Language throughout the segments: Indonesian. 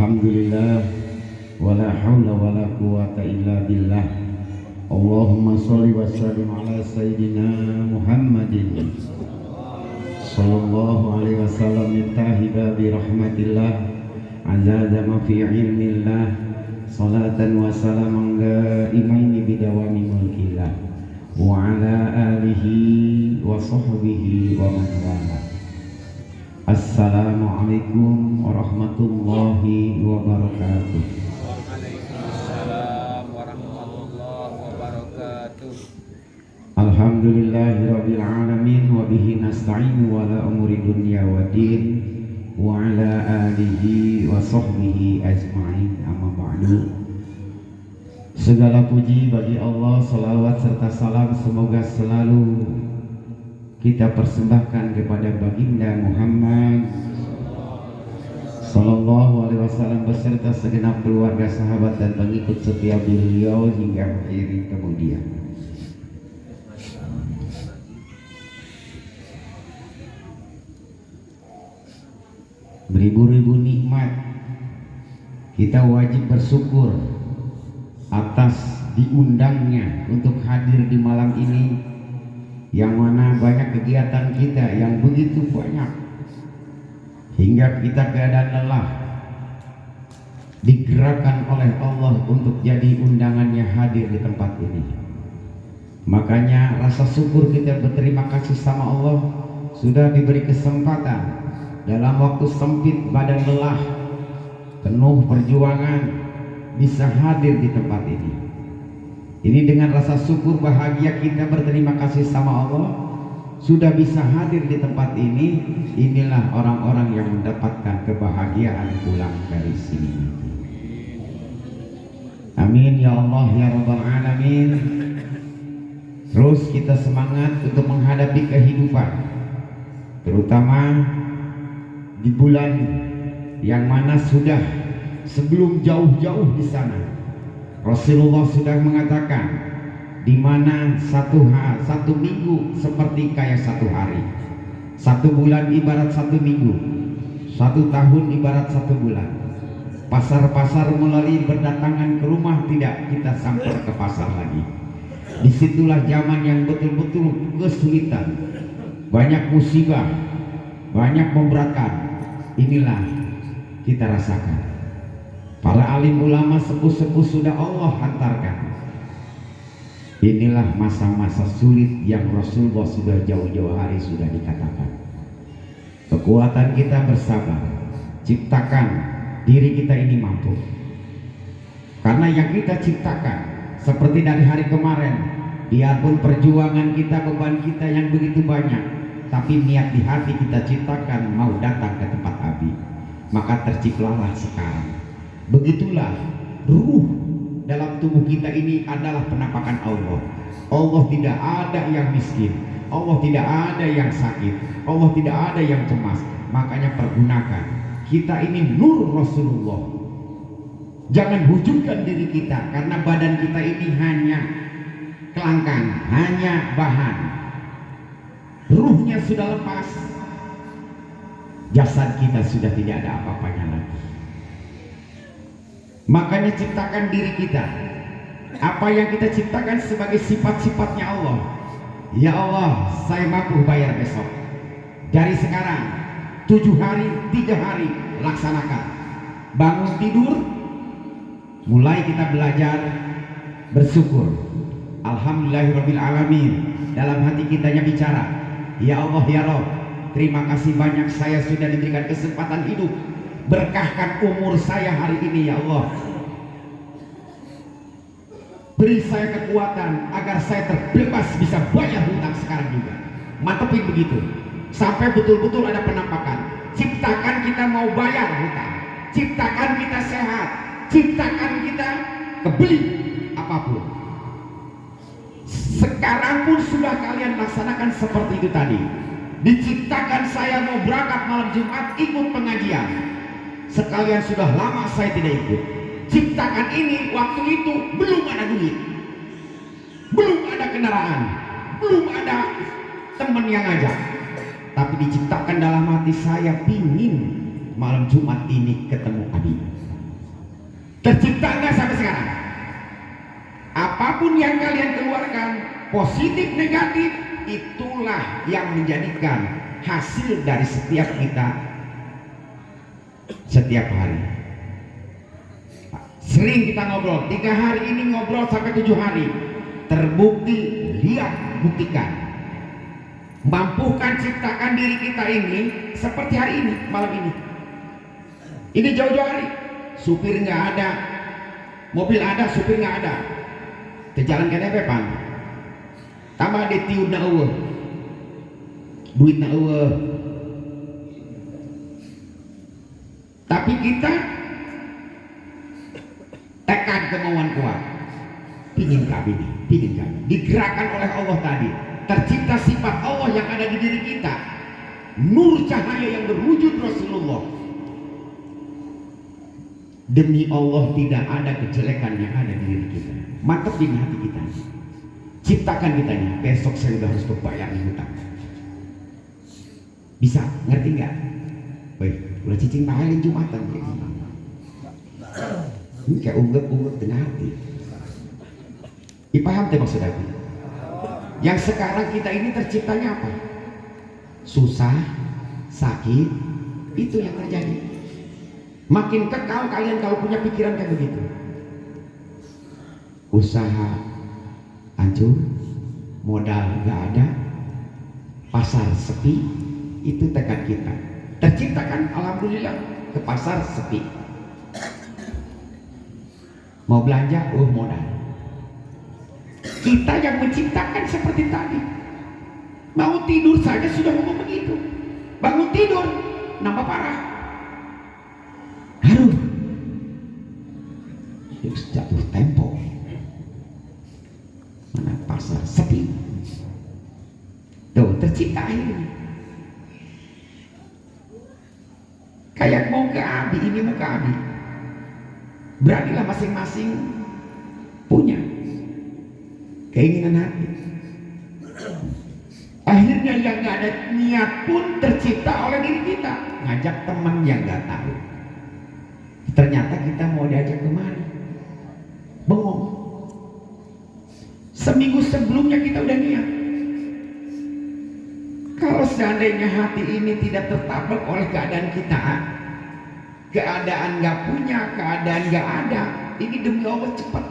Alhamdulillah wala haula wala quwata illa billah. Allahumma sholli wa sallim ala sayyidina Muhammadin sallallahu alaihi wasallam mitahiba bi rahmatillah azaza ma fi ilmillah salatan wa salaman daimaini bidawami mulkillah wa ala alihi wa sahbihi wa man wala. Assalamualaikum warahmatullahi wabarakatuh. Waalaikumsalam warahmatullahi wabarakatuh. Alhamdulillahirabbil alamin wa bihi nasta'inu ala umuri dunya waddin wa ala alihi wa sahbihi ajma'in, amma ba'du. Segala puji bagi Allah, salawat serta salam semoga selalu kita persembahkan kepada baginda Muhammad sallallahu alaihi wasallam beserta segenap keluarga, sahabat dan pengikut setia beliau hingga akhir kemudian. Beribu-ribu nikmat kita wajib bersyukur atas diundangnya untuk hadir di malam ini, yang mana banyak kegiatan kita yang begitu banyak hingga kita keadaan lelah digerakkan oleh Allah untuk jadi undangannya hadir di tempat ini. Makanya rasa syukur kita berterima kasih sama Allah sudah diberi kesempatan dalam waktu sempit, badan lelah, penuh perjuangan, bisa hadir di tempat ini. Ini dengan rasa syukur bahagia kita berterima kasih sama Allah sudah bisa hadir di tempat ini. Inilah orang-orang yang mendapatkan kebahagiaan pulang dari sini. Amin ya Allah ya Rabbal Alamin. Terus kita semangat untuk menghadapi kehidupan, terutama di bulan yang mana sudah sebelum jauh-jauh di sana Rasulullah sudah mengatakan di mana satu minggu seperti kayak satu hari, satu bulan ibarat satu minggu, satu tahun ibarat satu bulan. Pasar-pasar mulai berdatangan ke rumah, tidak kita sampai ke pasar lagi. Disitulah zaman yang betul-betul kesulitan, banyak musibah, banyak memberatkan. Inilah kita rasakan. Para alim ulama sepuh-sepuh sudah Allah hantarkan. Inilah masa-masa sulit yang Rasulullah sudah jauh-jauh hari sudah dikatakan. Kekuatan kita bersabar, ciptakan diri kita ini mampu. Karena yang kita ciptakan seperti dari hari kemarin, biarpun perjuangan kita, beban kita yang begitu banyak, tapi niat di hati kita ciptakan mau datang ke tempat Abi, maka terciptalah sekarang. Begitulah ruh dalam tubuh kita ini adalah penampakan Allah. Allah tidak ada yang miskin, Allah tidak ada yang sakit, Allah tidak ada yang cemas. Makanya pergunakan kita ini nur Rasulullah. Jangan hujumkan diri kita, karena badan kita ini hanya kelangkang, hanya bahan. Ruhnya sudah lepas, jasad kita sudah tidak ada apa-apanya lagi. Makanya ciptakan diri kita. Apa yang kita ciptakan sebagai sifat-sifatnya Allah. Ya Allah, saya mampu bayar besok. Dari sekarang 7 hari, 3 hari laksanakan. Bangun tidur, mulai kita belajar bersyukur. Alhamdulillahirabbil alamin. Dalam hati kitanya bicara, ya Allah ya Rabb, terima kasih banyak saya sudah diberikan kesempatan hidup. Berkahkan umur saya hari ini ya Allah. Beri saya kekuatan agar saya terbebas bisa bayar hutang sekarang juga. Mantepin begitu sampai betul-betul ada penampakan. Ciptakan kita mau bayar hutang, ciptakan kita sehat, ciptakan kita kebeli apapun. Sekarang pun sudah kalian laksanakan seperti itu tadi. Diciptakan saya mau berangkat malam Jumat ikut pengajian, sekalian sudah lama saya tidak ikut. Ciptakan ini waktu itu belum ada duit, belum ada kendaraan, belum ada teman yang ngajak, tapi diciptakan dalam hati saya pingin malam Jumat ini ketemu Abi. Tercipta nggak sampai sekarang? Apapun yang kalian keluarkan, positif negatif, itulah yang menjadikan hasil dari setiap kita setiap hari. Sering kita ngobrol, 3 hari ini ngobrol sampai 7 hari. Terbukti, lihat, buktikan. Mampukan ciptakan diri kita ini seperti hari ini, malam ini. Ini jauh-jauh hari. Supir nggak ada, mobil ada, supir nggak ada. Kejalan kene bepan. Tambah di tiudna eueuh. Duitna eueuh. Tapi kita tekan kemauan kuat. Pingin kami, pingin kami. Digerakkan oleh Allah tadi. Tercipta sifat Allah yang ada di diri kita. Nur cahaya yang berwujud Rasulullah. Demi Allah tidak ada kejelekan yang ada di diri kita. Mantepin hati kita. Ciptakan kitanya. Besok saya udah harus bayar hutang. Bisa, ngerti nggak? Baik, udah cicing pahalin Jumatan. Ini kayak unggep-unggep dengan hati. Dipaham teh maksud aku? Yang sekarang kita ini terciptanya apa? Susah, sakit, itu yang terjadi. Makin kekal kalian kalau punya pikiran kayak begitu. Usaha hancur, modal gak ada, pasar sepi, itu tekad kita. Terciptakan alhamdulillah ke pasar sepi. Mau belanja, modal. Kita yang menciptakan seperti tadi. Mau tidur saja sudah ngomong begitu. Bangun tidur, nambah parah. Aduh, jatuh tempo. Mana pasar sepi. Tuh, tercipta ini. Kayak mau ke Abi, ini mau ke Abi. Beranilah masing-masing punya keinginan hati. Akhirnya yang gak ada niat pun tercipta oleh diri kita. Ngajak teman yang gak tahu. Ternyata kita mau diajak kemana? Bengong. Seminggu sebelumnya kita udah niat. Kalau seandainya hati ini tidak tertabrak oleh keadaan kita, keadaan gak punya, keadaan gak ada, ini demi Allah cepat.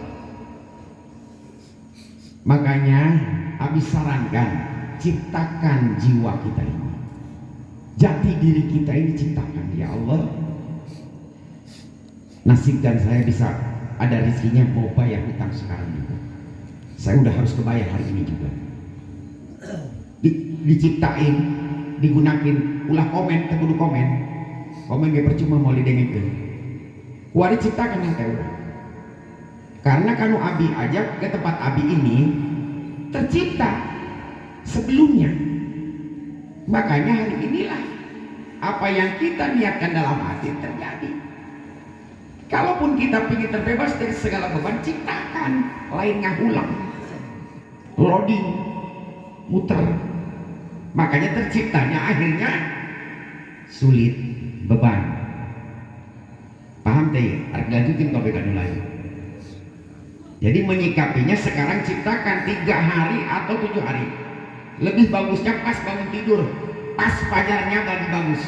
Makanya Abi sarankan, ciptakan jiwa kita ini, jati diri kita ini ciptakan. Ya Allah, nasibkan saya bisa ada rezekinya mau bayar hutang sekarang juga. Saya udah harus kebayar hari ini juga. Diciptain, digunakan, ulah komen, terkudu komen gak percuma mau didengerin. Kuari ciptakan hati orang. Karena kanu Abi ajak ke tempat Abi ini tercipta sebelumnya. Makanya hari inilah apa yang kita niatkan dalam hati terjadi. Kalaupun kita ingin terbebas dari segala beban, ciptakan, lain ngahulang, loading, muter. Makanya terciptanya akhirnya sulit, beban. Paham teh? Harus lanjutin topik anu lain. Jadi menyikapinya sekarang ciptakan 3 hari atau 7 hari. Lebih bagusnya pas bangun tidur, pas fajarnya lagi bagus.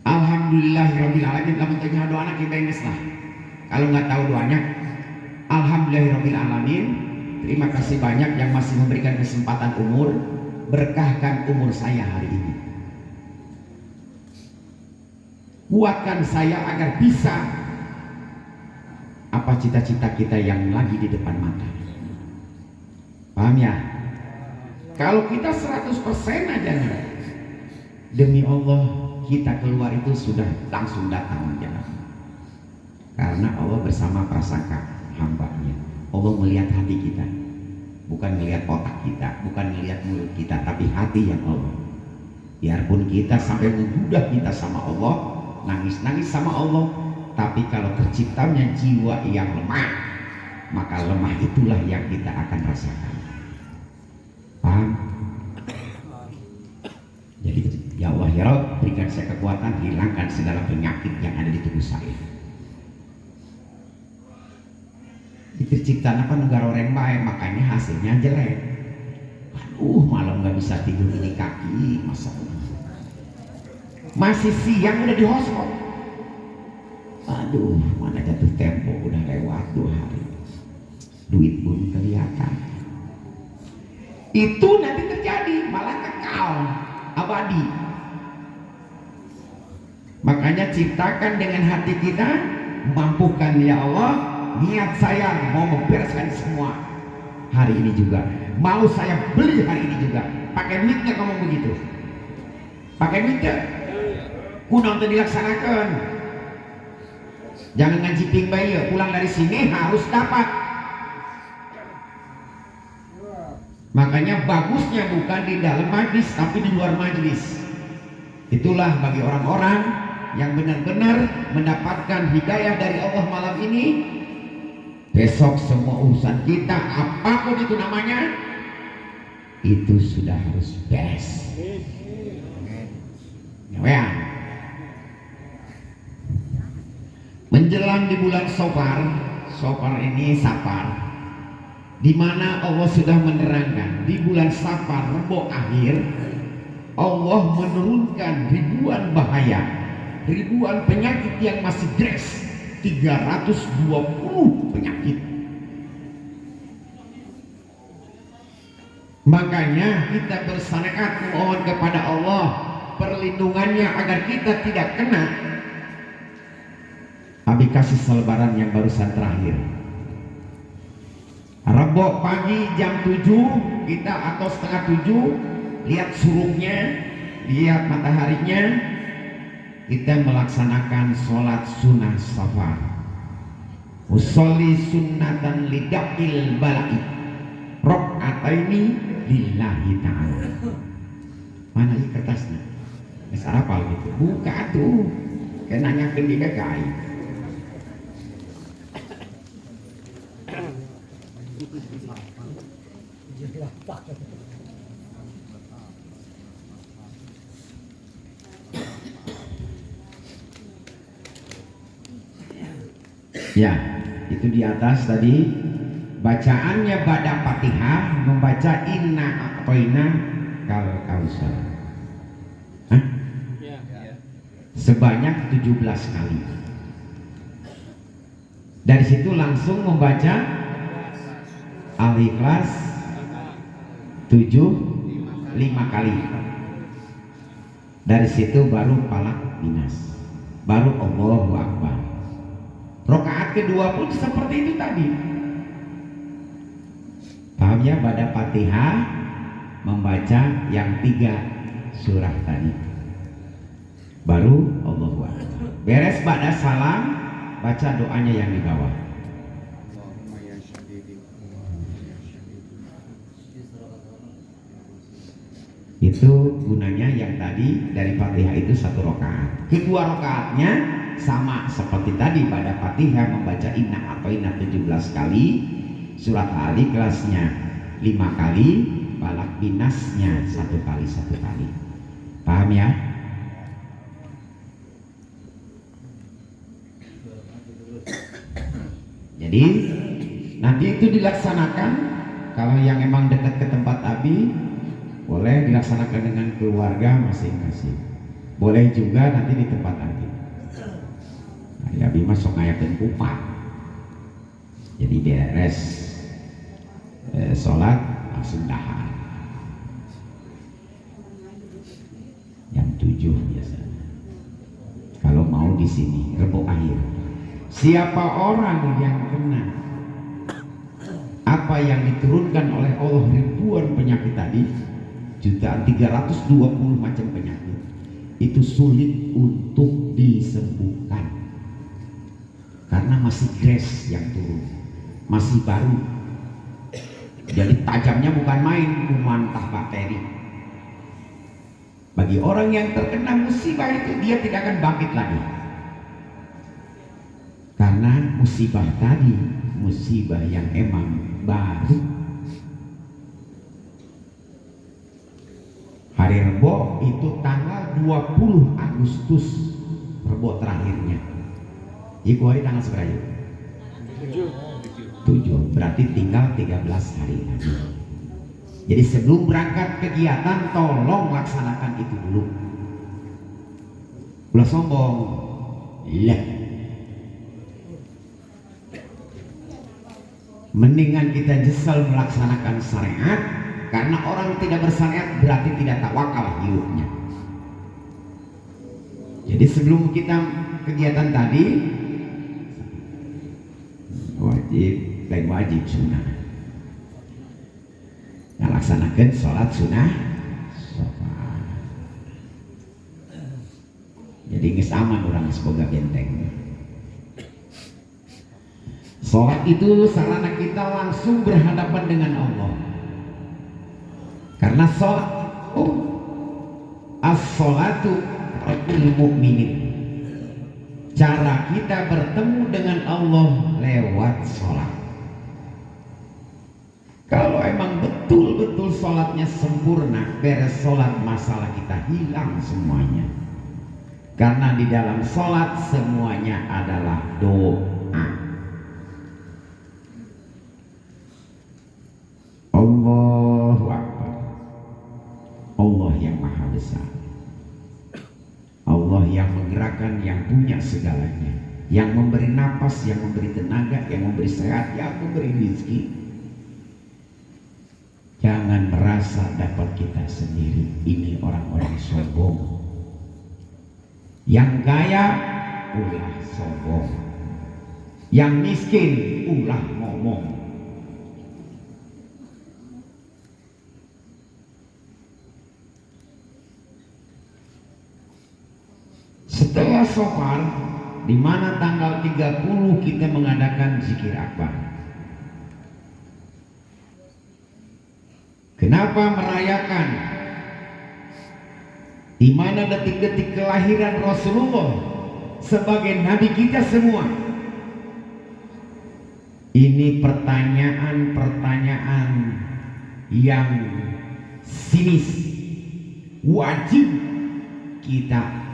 Alhamdulillahirabbil alamin. Lamun teh nyaho doana kita geus lah. Kalau nggak tahu doanya, alhamdulillahirabbil alamin. Terima kasih banyak yang masih memberikan kesempatan umur. Berkahkan umur saya hari ini. Kuatkan saya agar bisa apa cita-cita kita yang lagi di depan mata. Paham ya? Kalau kita 100% aja nih, demi Allah kita keluar itu sudah langsung datang jalan. Karena Allah bersama prasangka hambanya. Allah melihat hati kita, bukan melihat otak kita, bukan melihat mulut kita, tapi hati yang Allah. Biarpun kita sampai menggudah kita sama Allah, nangis-nangis sama Allah, tapi kalau terciptanya jiwa yang lemah, maka lemah itulah yang kita akan rasakan. Paham? Jadi ya Allah ya Rabb, berikan saya kekuatan, hilangkan segala penyakit yang ada di tubuh saya. tercipta apa negara orang baik, makanya hasilnya jelek. Aduh, malam nggak bisa tidur ini kaki, masa masih siang udah di hotspot. Aduh, mana jatuh tempo, udah lewat 2 hari, duit pun kelihatan. Itu nanti terjadi, malah kekal, abadi. Makanya ciptakan dengan hati kita, mampukan ya Allah, niat saya mau membereskan semua hari ini juga, mau saya beli hari ini juga. Pakai duitnya ngomong begitu, pakai duitnya kuno untuk dilaksanakan. Jangan nganciping bayi, pulang dari sini harus dapat. Makanya bagusnya bukan di dalam majlis tapi di luar majlis. Itulah bagi orang-orang yang benar-benar mendapatkan hidayah dari Allah malam ini. Besok semua urusan kita apapun itu namanya, itu sudah harus beres. Ya. Menjelang di bulan Safar ini Safar, di mana Allah sudah menerangkan di bulan Safar Rebo akhir Allah menurunkan ribuan bahaya, ribuan penyakit yang masih gres, 320 penyakit. Makanya kita bersanaat memohon kepada Allah perlindungannya agar kita tidak kena. Abi kasih selebaran yang barusan terakhir. Rebo pagi jam 7 kita atau setengah 7 lihat suruknya, lihat mataharinya, kita melaksanakan sholat sunnah Safar. Usolli sunnatan lidakil balai rok'ataini lillahi ta'ala. Mana ini kertasnya? Mas apal gitu. Buka tuh. Kayak nanya ke dia kai. Ya, itu di atas tadi bacaannya pada Fatihah membaca inna a'toina kal kausar. Hah? Sebanyak 17 kali. Dari situ langsung membaca Al-Ikhlas 5 kali. Dari situ baru Falak Binas, baru Allahu Akbar. Rakaat kedua pun seperti itu tadi. Paham ya? Pada Fatihah membaca yang 3 surah tadi, baru Allahu Akbar. Beres pada salam baca doanya yang di bawah. Itu gunanya yang tadi dari Fatihah itu 1 rakaat. Kedua rakaatnya sama seperti tadi, pada Fatihah membaca inna a'toina 17 kali, surat Al-Ikhlasnya 5 kali, Falak Binasnya 1 kali. Paham ya? Jadi nanti itu dilaksanakan, kalau yang emang dekat ke tempat Abi boleh dilaksanakan dengan keluarga masing-masing, boleh juga nanti di tempat Abi. Ya Bima sok ngayakeun kupat. Jadi beres sholat langsung dahar. Jam 7 biasanya. Kalau mau di sini Rebo akhir. Siapa orang yang kena apa yang diturunkan oleh Allah ribuan penyakit tadi, jutaan 320 macam penyakit, itu sulit untuk disembuhkan. Karena masih gres yang turun, masih baru. Jadi tajamnya bukan main, memantah bakteri. Bagi orang yang terkena musibah itu, dia tidak akan bangkit lagi. Karena musibah tadi, musibah yang emang baru. Hari Rebo itu tanggal 20 Agustus, Rebo terakhirnya. Iku hari tanggal seberapa? 7. 7, berarti tinggal 13 hari lagi. Jadi sebelum berangkat kegiatan tolong laksanakan itu dulu. Ulah sombong. Lah. Mendingan kita jesel melaksanakan syariat, karena orang tidak bersyariat berarti tidak tawakal hidupnya. Jadi sebelum kita kegiatan tadi wajib, lain wajib sunnah. Laksanakan sholat sunnah. Jadi nges aman orang semoga benteng. Sholat itu sarana kita langsung berhadapan dengan Allah. Karena sholat, as-sholatu raqul mu'minin. Cara kita bertemu dengan Allah lewat sholat. Kalau emang betul-betul sholatnya sempurna, beres sholat masalah kita hilang semuanya. Karena di dalam sholat semuanya adalah doa. Allahu Akbar. Allah yang maha besar. Allah yang menggerakkan, yang punya segalanya, yang memberi napas, yang memberi tenaga, yang memberi sehat, yang memberi rezeki. Jangan merasa dapat kita sendiri. Ini orang-orang sombong. Yang kaya ulah sombong, yang miskin ulah ngomong. Setelah Shofar, di mana tanggal 30 kita mengadakan zikir akbar. Kenapa merayakan? Di mana detik-detik kelahiran Rasulullah sebagai nabi kita semua. Ini pertanyaan-pertanyaan yang sinis, wajib kita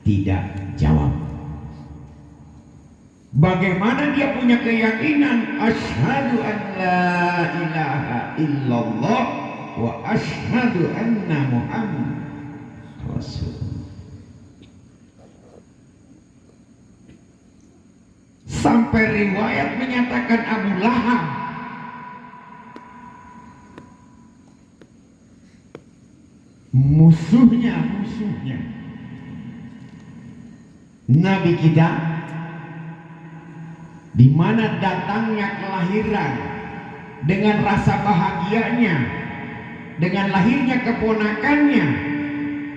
tidak jawab. Bagaimana dia punya keyakinan asyhadu an la ilaha illallah wa asyhadu anna Muhammad Rasul. Sampai riwayat menyatakan Abu Lahab musuhnya Nabi kita, di mana datangnya kelahiran dengan rasa bahagianya, dengan lahirnya keponakannya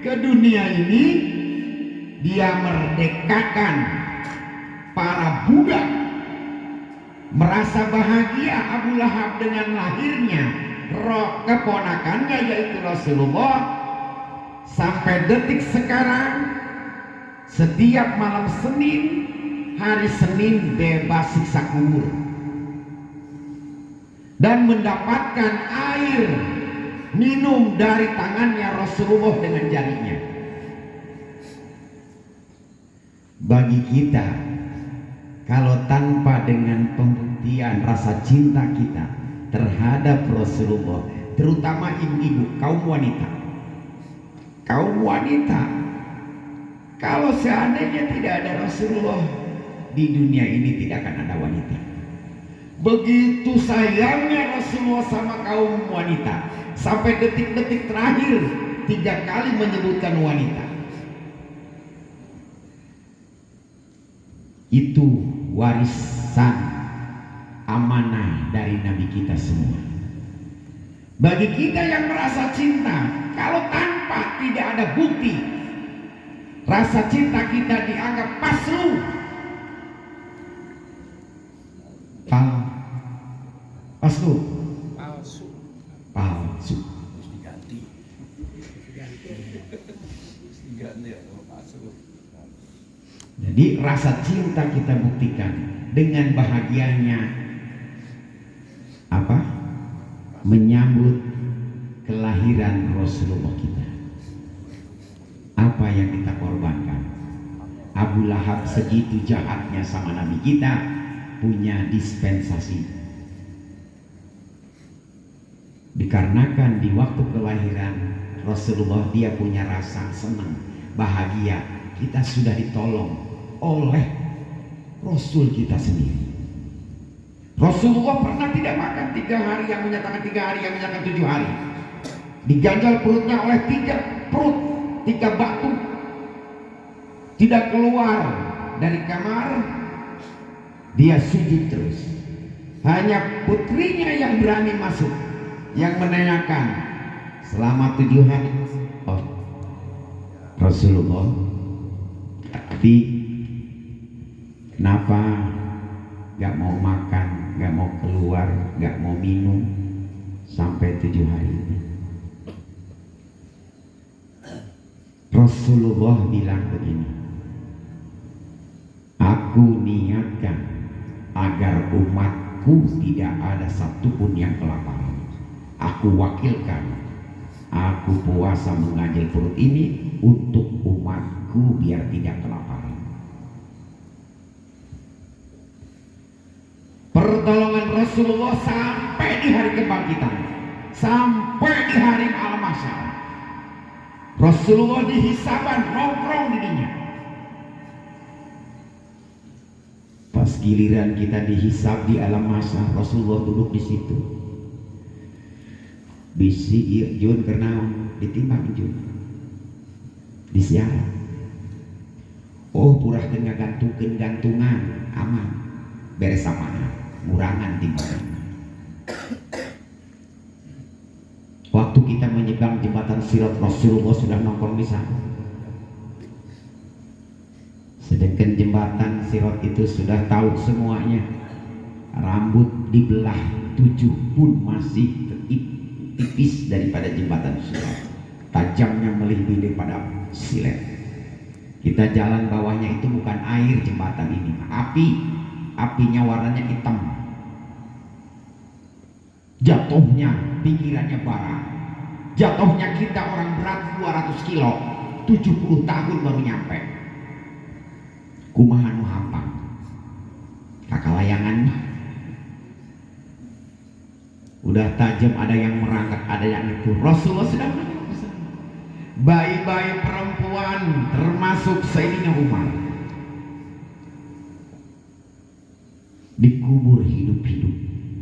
ke dunia ini, dia merdekakan para budak. Merasa bahagia Abu Lahab dengan lahirnya keponakannya yaitu Rasulullah. Sampai detik sekarang, setiap malam Senin, hari Senin bebas siksa kubur dan mendapatkan air minum dari tangannya Rasulullah dengan jarinya. Bagi kita, kalau tanpa dengan pembuktian rasa cinta kita terhadap Rasulullah, terutama ibu-ibu, kaum wanita, kalau seandainya tidak ada Rasulullah, di dunia ini tidak akan ada wanita. Begitu sayangnya Rasulullah sama kaum wanita, sampai detik-detik terakhir 3 kali menyebutkan wanita. Itu warisan amanah dari Nabi kita semua. Bagi kita yang merasa cinta, kalau tanpa tidak ada bukti, rasa cinta kita dianggap palsu. Palsu. Jadi rasa cinta kita buktikan dengan bahagianya apa? Menyambut kelahiran Rasulullah kita. Apa yang kita korbankan? Abu Lahab segitu jahatnya sama Nabi kita, punya dispensasi. Dikarenakan di waktu kelahiran Rasulullah dia punya rasa senang, bahagia. Kita sudah ditolong oleh Rasul kita sendiri. Rasulullah pernah tidak makan 3 hari, yang menyatakan 3 hari, yang menyatakan 7 hari. Diganjal perutnya oleh 3 batu. Tidak keluar dari kamar, dia sujud terus. Hanya putrinya yang berani masuk, yang menanyakan selama 7 hari. Oh, Rasulullah, tapi kenapa gak mau makan, gak mau keluar, gak mau minum sampai 7 hari ini? Rasulullah bilang begini, aku niatkan agar umatku tidak ada satupun yang kelaparan. Aku wakilkan, aku puasa mengganjil perut ini untuk umatku biar tidak kelaparan. Pertolongan Rasulullah sampai di hari kebangkitan, sampai di hari al-mahsyar. Rasulullah dihisaban nongkrong dirinya. Pas giliran kita dihisab di alam mahsyar, Rasulullah duduk di situ. Bisi Jun karena ditimbang Jun disiarah. Oh purah tengah gantungan aman beres sama murangan timbangan. Waktu kita menyeberang jembatan Sirat, Rasulullah sudah nongkrong di sana. Sedangkan jembatan Sirat itu sudah tahu semuanya. Rambut dibelah 7 pun masih tipis daripada jembatan Sirat. Tajamnya melebihi daripada silet. Kita jalan bawahnya itu bukan air jembatan ini, api. Apinya warnanya hitam. Jatuhnya pikirannya bara. Jatuhnya kita orang berat 200 kilo, 70 tahun baru nyampe. Kumaha nu hampang kakak layangan udah tajam, ada yang merangkak, ada yang itu. Rasulullah sudah menangkap bayi-bayi perempuan termasuk Sayyidina Umar dikubur hidup-hidup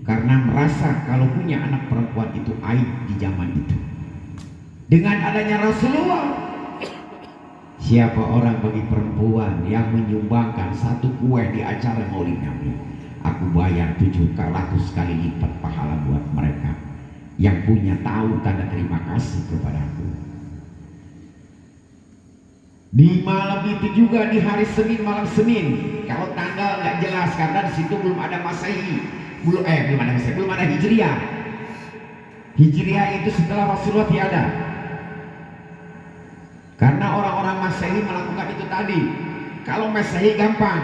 karena merasa kalau punya anak perempuan itu aib di zaman itu. Dengan adanya Rasulullah, siapa orang bagi perempuan yang menyumbangkan 1 kue di acara Maulid Nabi, aku bayar 700 kali lipat pahala buat mereka yang punya tahu tanda terima kasih kepada aku. Di malam itu juga di hari Senin, malam Senin, kalau tanggal nggak jelas karena di situ belum ada Masehi, belum ada Masehi, belum ada Hijriah. Hijriah itu setelah Rasulullah tiada. Karena orang-orang Masehi melakukan itu tadi. Kalau Masehi gampang.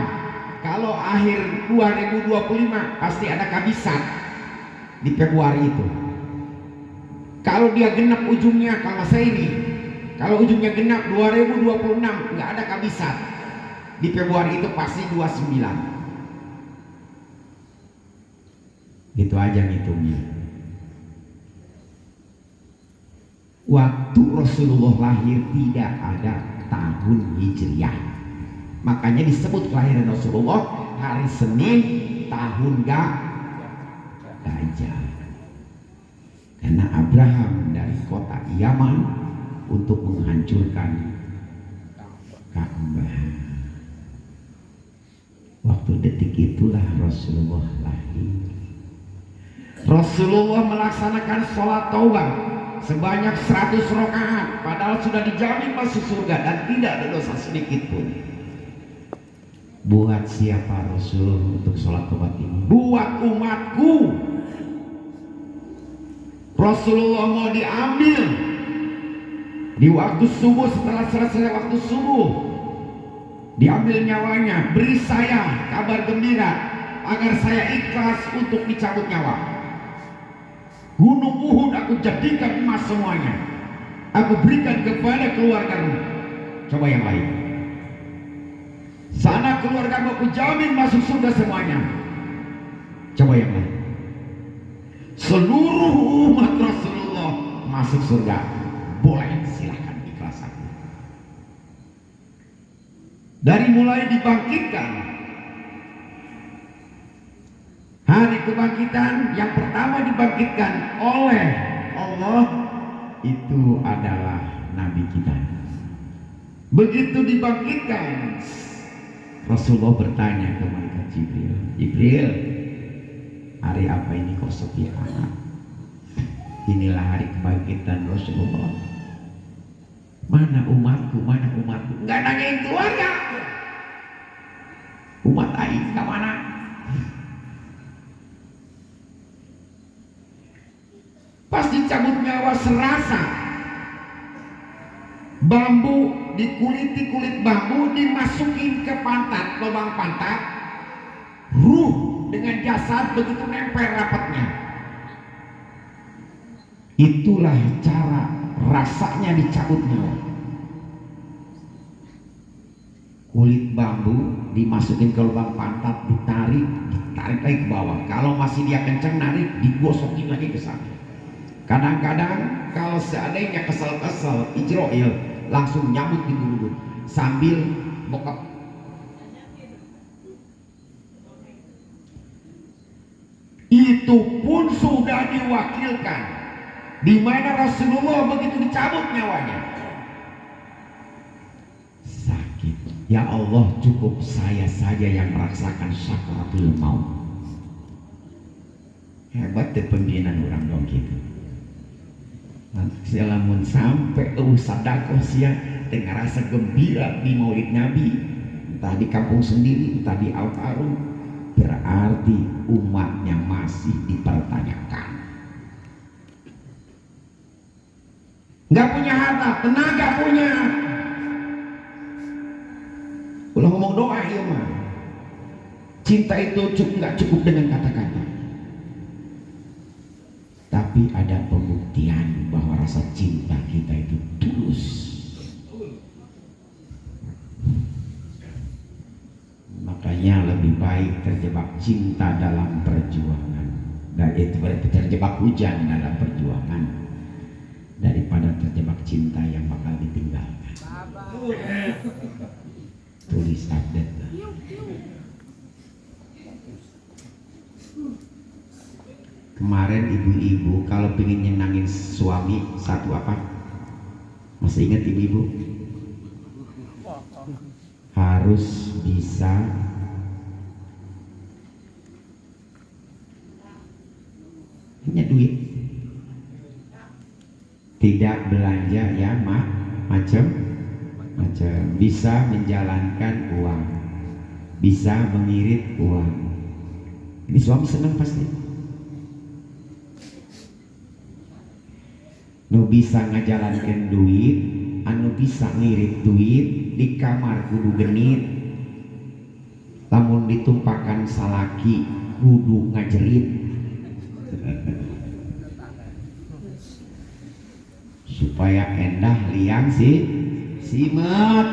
Kalau akhir 2025 pasti ada kabisat di Februari itu. Kalau dia genap ujungnya kalau Masehi ini, kalau ujungnya genap 2026 nggak ada kabisat. Di Februari itu pasti 29. Gitu aja ngitungnya. Waktu Rasulullah lahir tidak ada tahun Hijriah. Makanya disebut kelahiran Rasulullah hari Senin tahun Gajah. Karena Abraham dari kota Yaman untuk menghancurkan Ka'bah. Waktu detik itulah Rasulullah lahir. Rasulullah melaksanakan sholat taubah sebanyak 100 rakaat, padahal sudah dijamin masuk surga dan tidak ada dosa sedikit pun. Buat siapa Rasul untuk sholat taubat ini? Buat umatku. Rasulullah mau diambil di waktu subuh, setelah selesai waktu subuh diambil nyawanya. Beri saya kabar gembira agar saya ikhlas untuk dicabut nyawa. Gunung Uhud aku jadikan emas semuanya, aku berikan kepada keluargamu. Coba yang lain. Sana keluargamu aku jamin masuk surga semuanya. Coba yang lain. Seluruh umat Rasulullah masuk surga. Boleh, silahkan ikhlas aku. Dari mulai dibangkitkan, hari kebangkitan yang pertama dibangkitkan oleh Allah itu adalah Nabi kita. Begitu dibangkitkan, Rasulullah bertanya ke malaikat Jibril, Jibril, hari apa ini kok sepi amat? Inilah hari kebangkitan Rasulullah. Mana umatku, mana umatku? Nggak nanyain keluarga. Umat aing ke mana? Pas dicabut nyawa serasa bambu, dikuliti kulit bambu, dimasukin ke pantat, lubang pantat, ruh dengan jasad begitu nempel rapatnya. Itulah cara rasanya dicabut nyawa. Kulit bambu dimasukin ke lubang pantat, ditarik lagi ke bawah. Kalau masih dia kenceng narik, digosokin lagi ke sana. Kadang-kadang kalau seandainya kesel-kesel, Ijroil langsung nyambut di mulut sambil bokap. Itu pun sudah diwakilkan. Di mana Rasulullah begitu dicabut nyawanya, sakit. Ya Allah, cukup saya saja yang merasakan sakaratul maut. Hebat deh pembinaan orang dong gitu. Selamun sampai sadakoh sia tengah rasa gembira di Maulid Nabi, entah di kampung sendiri, entah di Al-Farum, berarti umatnya masih dipertanyakan. Nggak punya harta, tenaga punya. Ulah ngomong doa ya mah. Cinta itu nggak cukup dengan kata-kata, tapi ada pembuktian bahwa rasa cinta kita itu tulus. Makanya lebih baik terjebak cinta dalam perjuangan, dan itu berarti terjebak hujan dalam perjuangan, daripada terjebak cinta yang bakal ditinggalkan. Tulis update lah. Kemarin ibu-ibu kalau pengen nyenangin suami satu apa? Masih ingat ibu-ibu? Harus bisa punya duit, tidak belanja ya macam-macam, bisa menjalankan uang, bisa mengirit uang. Ini suami senang pasti. Nu bisa ngajalankan duit, anu bisa ngirit duit di kamar kudu genit, lamun ditumpakan salaki kudu ngajerit supaya endah liang si simet.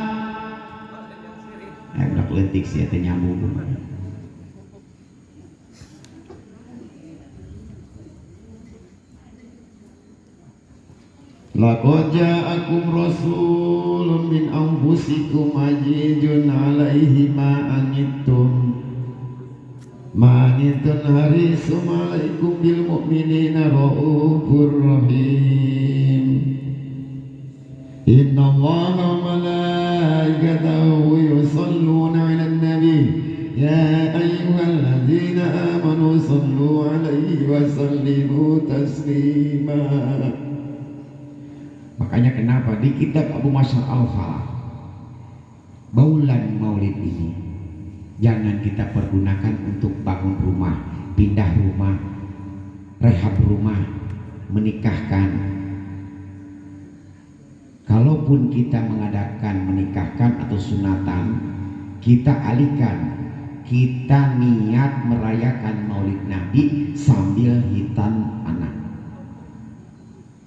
Udah letik sih teh nyambung. Laqad ja'akum rasulun min anfusikum azizun 'alaihi ma anittum harisun 'alaikum bil mu'minina raufur rahim. Inna Allaha wa malaikatahu yusalluna 'alan nabi ya ayyuhalladzina amanu sallu 'alaihi wa sallimu taslima. Makanya kenapa di kitab Abu Masyar Al-Falah bulan Maulid ini jangan kita pergunakan untuk bangun rumah, pindah rumah, rehab rumah, menikahkan. Kalaupun kita mengadakan menikahkan atau sunatan, kita alihkan, kita niat merayakan Maulid Nabi sambil hitan anak.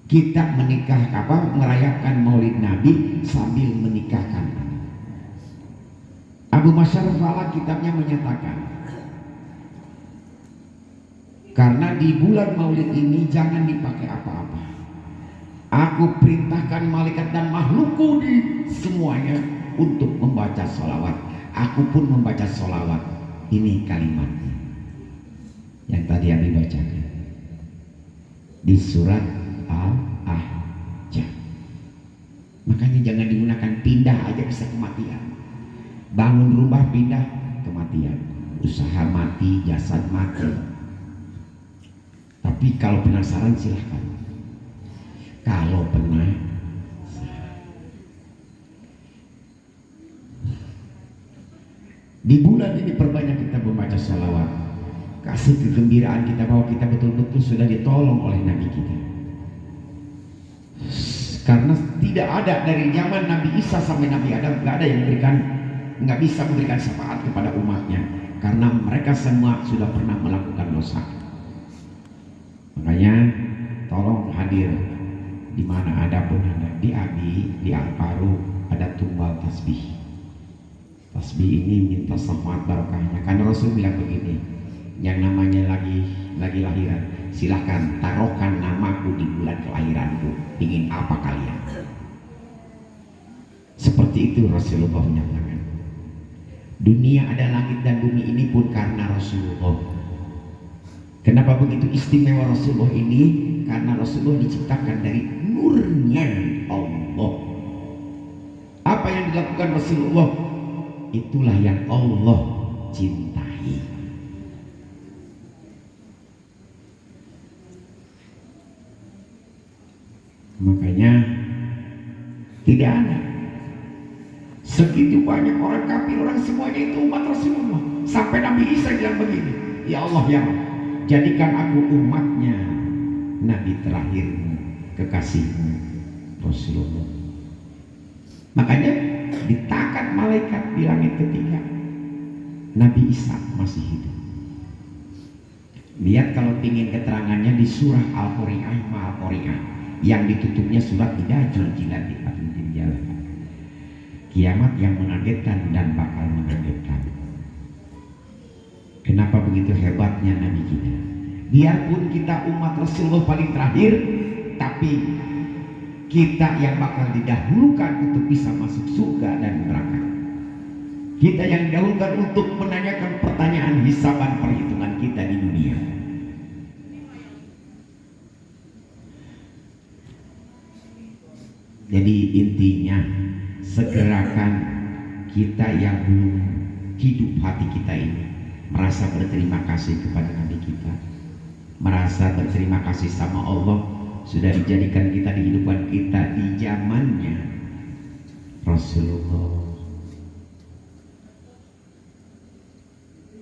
Kita merayakan Maulid Nabi sambil menikahkan. Abu Masyar Al-Falah kitabnya menyatakan Karena di bulan Maulid ini jangan dipakai apa-apa. Aku perintahkan malaikat dan makhlukku di semuanya untuk membaca sholawat. Aku pun membaca sholawat. Ini kalimatnya yang tadi Abi bacakan di surat Al-Ahzab. Makanya jangan digunakan, pindah aja bisa kematian. Bangun rumah pindah, kematian. Usaha mati, jasad mati. Tapi kalau penasaran silahkan. Kalau pernah di bulan ini perbanyak kita membaca sholawat. Kasih kegembiraan kita bahwa kita betul-betul sudah ditolong oleh Nabi kita. Karena tidak ada dari zaman Nabi Isa sampai Nabi Adam, nggak ada yang nggak bisa memberikan syafaat kepada umatnya. Karena mereka semua sudah pernah melakukan dosa. Makanya tolong hadir di mana ada pun ada, di Abi, di Al-Faruq ada tumbal tasbih. Tasbih ini minta syafaat barokahnya. Karena Rasul bilang begini, yang namanya lagi lahiran, silahkan taruhkan namaku di bulan kelahiranku. Ingin apa kalian? Seperti itu Rasulullah menyatakan. Dunia ada langit dan bumi ini pun karena Rasulullah. Kenapa begitu istimewa Rasulullah ini? Karena Rasulullah diciptakan dari nurnya Allah. Apa yang dilakukan Rasulullah, itulah yang Allah cintai. Makanya tidak ada segitu banyak orang kafir, orang semuanya itu umat Rasulullah. Sampai Nabi Isa bilang begini, ya Allah ya Allah, jadikan aku umatnya, Nabi terakhirmu, kekasihmu Rasulullah. Makanya ditakat malaikat di langit ketiga, Nabi Isa masih hidup. Lihat kalau ingin keterangannya di surah Al-Qari'ah yang ditutupnya surat Idajul Jilat di Fathul Jalan. Kiamat yang mengagetkan dan bakal mengagetkan. Kenapa begitu hebatnya Nabi kita? Biarpun kita umat Rasulullah paling terakhir, tapi kita yang bakal didahulukan untuk bisa masuk surga dan neraka. Kita yang didahulukan untuk menanyakan pertanyaan hisaban perhitungan kita di dunia. Jadi intinya, segerakan kita yang belum hidup hati kita ini merasa berterima kasih kepada Nabi kita, merasa berterima kasih sama Allah sudah dijadikan kita di kehidupan kita di zamannya Rasulullah.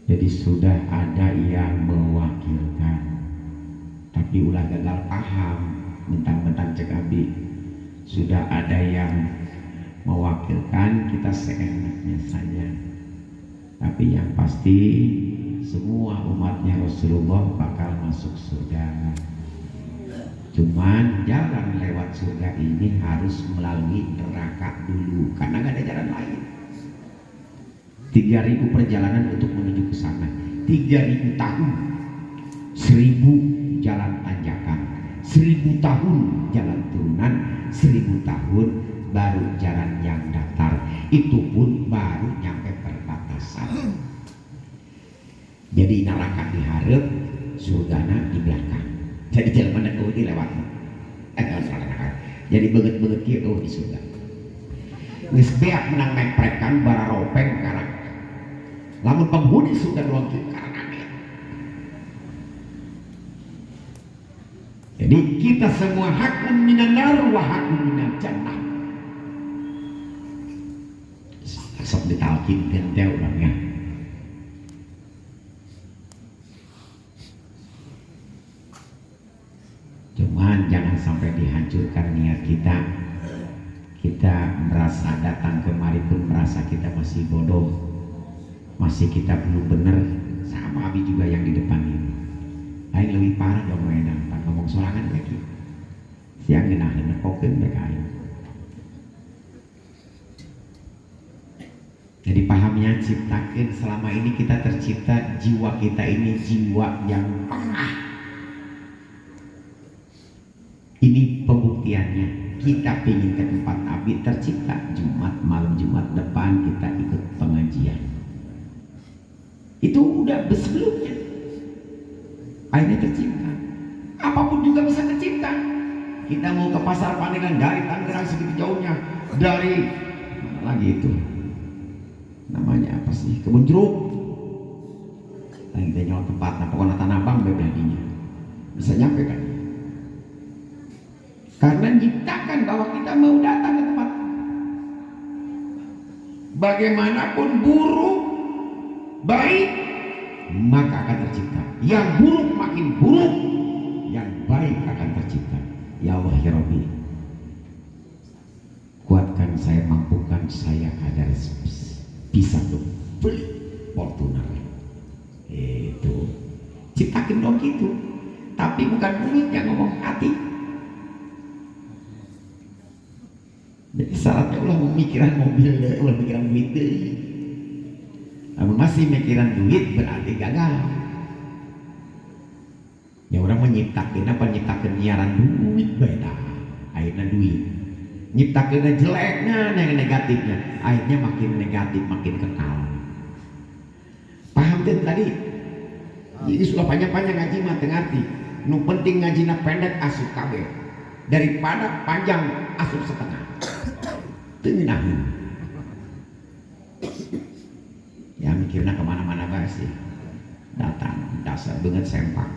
Jadi sudah ada yang mewakilkan, tapi ulah gagal paham, mentang-mentang cek Abi sudah ada yang mewakilkan, kita seenaknya saja. Tapi yang pasti semua umatnya Rasulullah bakal masuk surga. Cuman jalan lewat surga ini harus melalui neraka dulu, karena gak ada jalan lain. 3.000 perjalanan untuk menuju ke sana, 3.000 tahun, 1.000 jalan tanjakan, 1.000 tahun jalan turunan, 1.000 tahun baru jalan yang datar. Itu pun baru nyampe perbatasan. Jadi neraka diharap, surgana di belakang. Jadi jalan mana kau dilewat. Jadi beget-beget kia kau di surga. Geus beak menang meprekan bara ropeng karang. Lamun penghuni surga doang kieu karang. Jadi kita semua hakun minan nar wa hakun minal jannah. Sok ditalkin genteu orangnya. Cuman jangan sampai dihancurkan niat kita. Kita merasa datang kemari pun merasa kita masih bodoh, masih kita belum benar. Sama Abi juga yang di depan ini. Lain lebih parah dong mainan, tak ngomong sorangan lagi. Siang genahin nepokeun mereka aing. Jadi pahamnya ciptakan selama ini kita tercipta jiwa kita ini jiwa yang tengah. kita ingin ke tempat Nabi tercipta. Malam Jumat depan kita ikut pengajian. Itu udah sebelumnya. Akhirnya tercipta. Apapun juga bisa tercipta. Kita mau ke pasar Pandekan dari Tangerang segitu jauhnya, dari mana lagi itu? Namanya apa sih? Kebun jeruk. Lagi kita nyawa tempatnya, pokoknya Tanah Abang bebadinya. Bisa nyampe kan? Karena menciptakan bahwa kita mau datang ke tempat. Bagaimanapun buruk, baik, maka akan tercipta. Yang buruk makin buruk, yang baik akan tercipta. Ya Allah ya Rabbi, kuatkan saya, mampukan saya agar bisa untuk beli Fortuner. Itu ciptakan dong gitu. Tapi bukan mulut yang ngomong, hati. Jadi syaratnya ulah memikiran mobil, ulah mikiran duit deh. Namun masih mikiran duit berarti gagal. Ya orang menciptakan apa? Nyiptakan nyiaran duit beda. Akhirnya duit. Nyiptakan jeleknya, yang negatifnya. Akhirnya makin negatif, makin kekal. Paham tuh tadi? Jadi sudah panjang-panjang ngaji mah ngerti. Nu penting ngajina pendek asup kabeh daripada panjang asup setengah. Tenang. Ya mikirnya kemana-mana bae sih. Datang dasar banget sempak.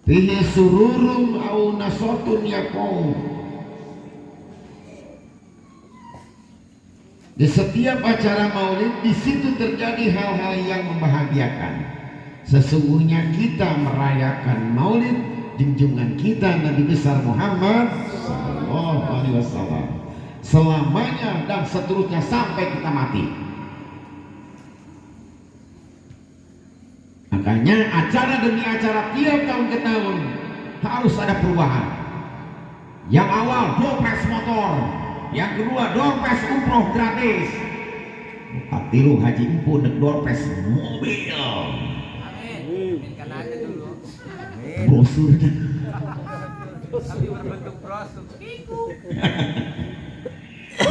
Fihi sururum au nasotun yaqum. Di setiap acara maulid di situ terjadi hal-hal yang membahagiakan. Sesungguhnya kita merayakan maulid junjungan kita Nabi besar Muhammad sallallahu alaihi wasallam selamanya dan seterusnya sampai kita mati. Makanya acara demi acara tiap tahun ke tahun harus ada perubahan. Yang awal dompet motor, yang kedua dompet umroh gratis, katilu haji empu dek dompet mobil. Brosur Tapi berbentuk brosur.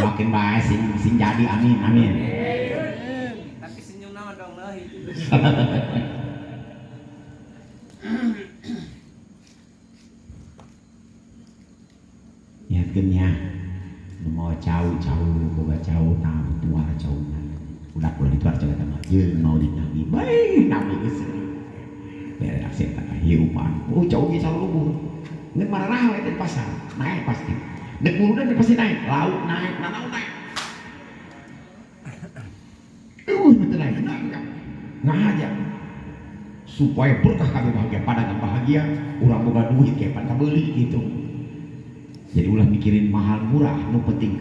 makin baik sing jadi, amin amin. Tapi senyum nama dong nahi. Yakinnya mau jauh-jauh boga jauh tahu tua jauhnya udah di tuar jaga sama jeung mau di nabi baik nabi geus berak sih kata hiupan jauh ge selalu luhur ngeun marah we di pasar naik pasti dek buludan pasti naik lauk naik nanau naik betul naik ngajak supaya berkah kami bahagia pada bahagia urang boga duit kayak pada beli gitu. Jadi ulah mikirin mahal murah, nu penting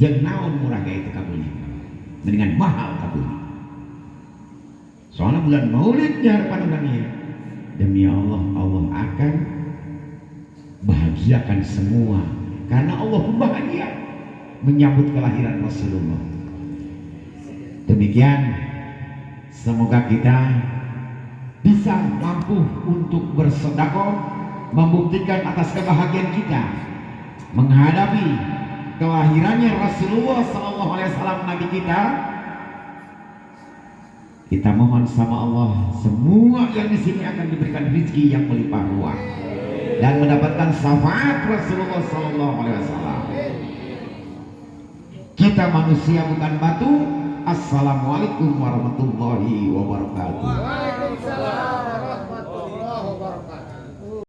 jeung naon murah kayak itu kabeli. Mendingan mahal kabeli. Soalnya bulan Maulid di hadapan orang ini. Demi Allah, Allah akan bahagiakan semua karena Allah pun bahagia menyambut kelahiran Rasulullah. Demikian, semoga kita bisa mampu untuk bersedekah membuktikan atas kebahagiaan kita menghadapi kelahirannya Rasulullah Sallallahu Alaihi Wasallam Nabi kita. Kita mohon sama Allah semua yang di sini akan diberikan rezeki yang melimpah ruah dan mendapatkan syafaat Rasulullah Sallallahu Alaihi Wasallam. Kita manusia bukan batu. Assalamualaikum warahmatullahi wabarakatuh. Waalaikumsalam.